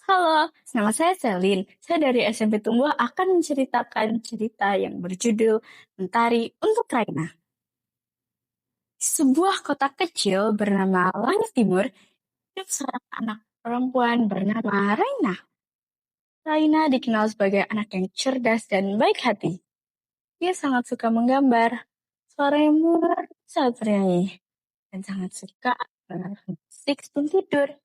Halo, nama saya Selin. Saya dari SMP Tumbuh akan menceritakan cerita yang berjudul Mentari untuk Raina. Di sebuah kota kecil bernama Langit Timur, hidup seorang anak perempuan bernama Raina. Raina dikenal sebagai anak yang cerdas dan baik hati. Dia sangat suka menggambar, suaranya merdu saat bernyanyi, dan sangat suka mendengarkan musik sebelum tidur.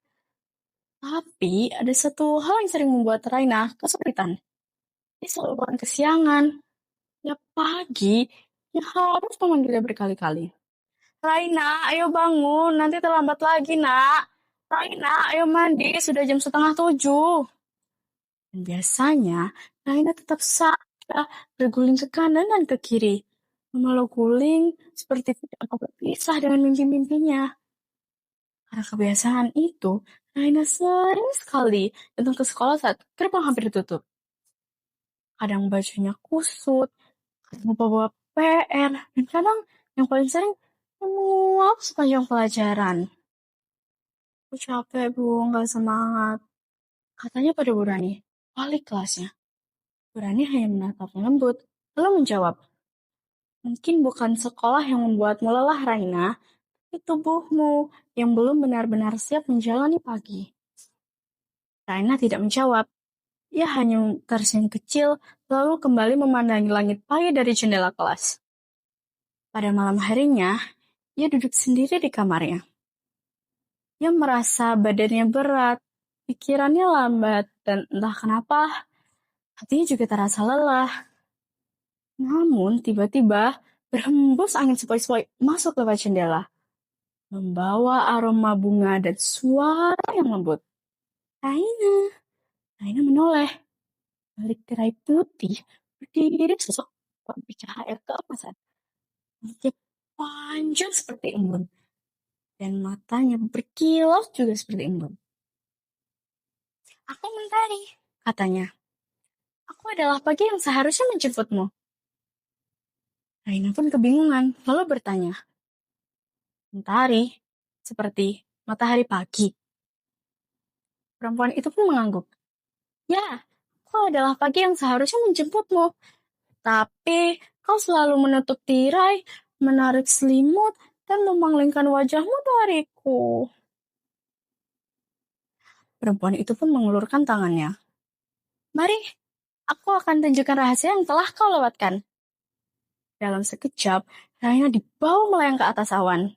Tapi ada satu hal yang sering membuat Raina kesulitan. Dia selalu bangun kesiangan. Tiap pagi, dia harus memanggilnya berkali-kali. Raina, ayo bangun, nanti terlambat lagi, nak. Raina, ayo mandi, sudah jam setengah 7. Dan biasanya, Raina tetap saja berguling ke kanan dan ke kiri. Memalau guling seperti tidak mau berpisah dengan mimpi-mimpinya. Karena kebiasaan itu, Raina sering sekali datang ke sekolah saat gerbang hampir tutup. Kadang bajunya kusut, lupa bawa PR, dan kadang yang paling sering menguap sepanjang pelajaran. Aku capek, Bu, nggak semangat. Katanya pada Bu Rani, balik kelasnya. Bu Rani hanya menatapnya lembut, lalu menjawab, mungkin bukan sekolah yang membuatmu lelah, Raina, tapi tubuhmu yang belum benar-benar siap menjalani pagi. Raina tidak menjawab. Ia hanya tersenyum kecil, lalu kembali memandangi langit pagi dari jendela kelas. Pada malam harinya, ia duduk sendiri di kamarnya. Ia merasa badannya berat, pikirannya lambat, dan entah kenapa, hatinya juga terasa lelah. Namun, tiba-tiba berhembus angin sepoi-sepoi masuk lewat jendela, membawa aroma bunga dan suara yang lembut. Raina, Raina menoleh. Balik tirai putih, berdiri sosok bercahaya keemasan. Dia panjang seperti embun, dan matanya berkilau juga seperti embun. Aku mentari, katanya. Aku adalah pagi yang seharusnya menjemputmu. Raina pun kebingungan, lalu bertanya. Mentari, seperti matahari pagi. Perempuan itu pun mengangguk. Ya, aku adalah pagi yang seharusnya menjemputmu. Tapi kau selalu menutup tirai, menarik selimut, dan memalingkan wajahmu dariku. Perempuan itu pun mengulurkan tangannya. Mari, aku akan tunjukkan rahasia yang telah kau lewatkan. Dalam sekejap, Raina dibawa melayang ke atas awan.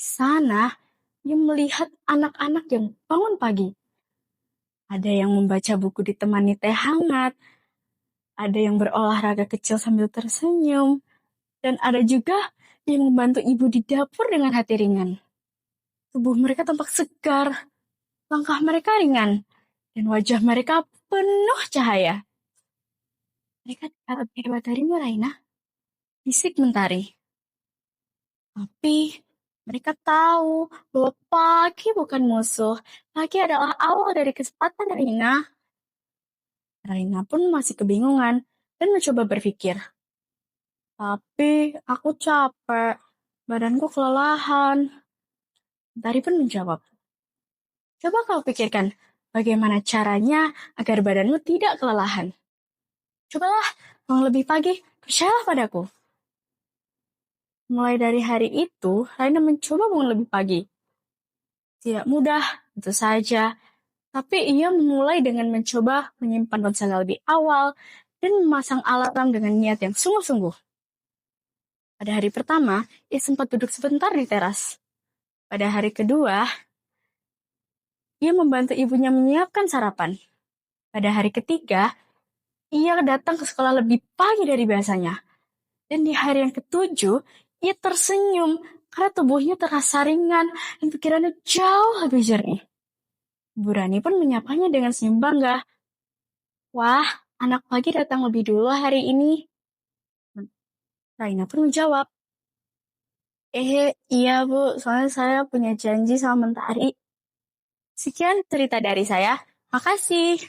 Di sana, dia melihat anak-anak yang bangun pagi. Ada yang membaca buku ditemani teh hangat, ada yang berolahraga kecil sambil tersenyum, dan ada juga yang membantu ibu di dapur dengan hati ringan. Tubuh mereka tampak segar, langkah mereka ringan, dan wajah mereka penuh cahaya. Mereka tidak lebih hebat darimu, Raina, bisik Mentari. Tapi mereka tahu bahwa pagi bukan musuh. Pagi adalah awal dari kesempatan, Raina. Raina pun masih kebingungan dan mencoba berpikir. Tapi aku capek, badanku kelelahan. Mentari pun menjawab. Coba kau pikirkan bagaimana caranya agar badanmu tidak kelelahan. Cobalah bangun lebih pagi, percayalah padaku. Mulai dari hari itu, Raina mencoba bangun lebih pagi. Tidak mudah, tentu saja. Tapi ia memulai dengan mencoba menyimpan ponselnya lebih awal dan memasang alarm dengan niat yang sungguh-sungguh. Pada hari pertama, ia sempat duduk sebentar di teras. Pada hari kedua, ia membantu ibunya menyiapkan sarapan. Pada hari ketiga, ia datang ke sekolah lebih pagi dari biasanya. Dan di hari yang ketujuh, ia tersenyum karena tubuhnya terasa ringan dan pikirannya jauh lebih jernih. Bu Rani pun menyapanya dengan senyum bangga. Wah, anak pagi datang lebih dulu hari ini. Raina pun menjawab. Iya Bu, soalnya saya punya janji sama Mentari. Sekian cerita dari saya. Makasih.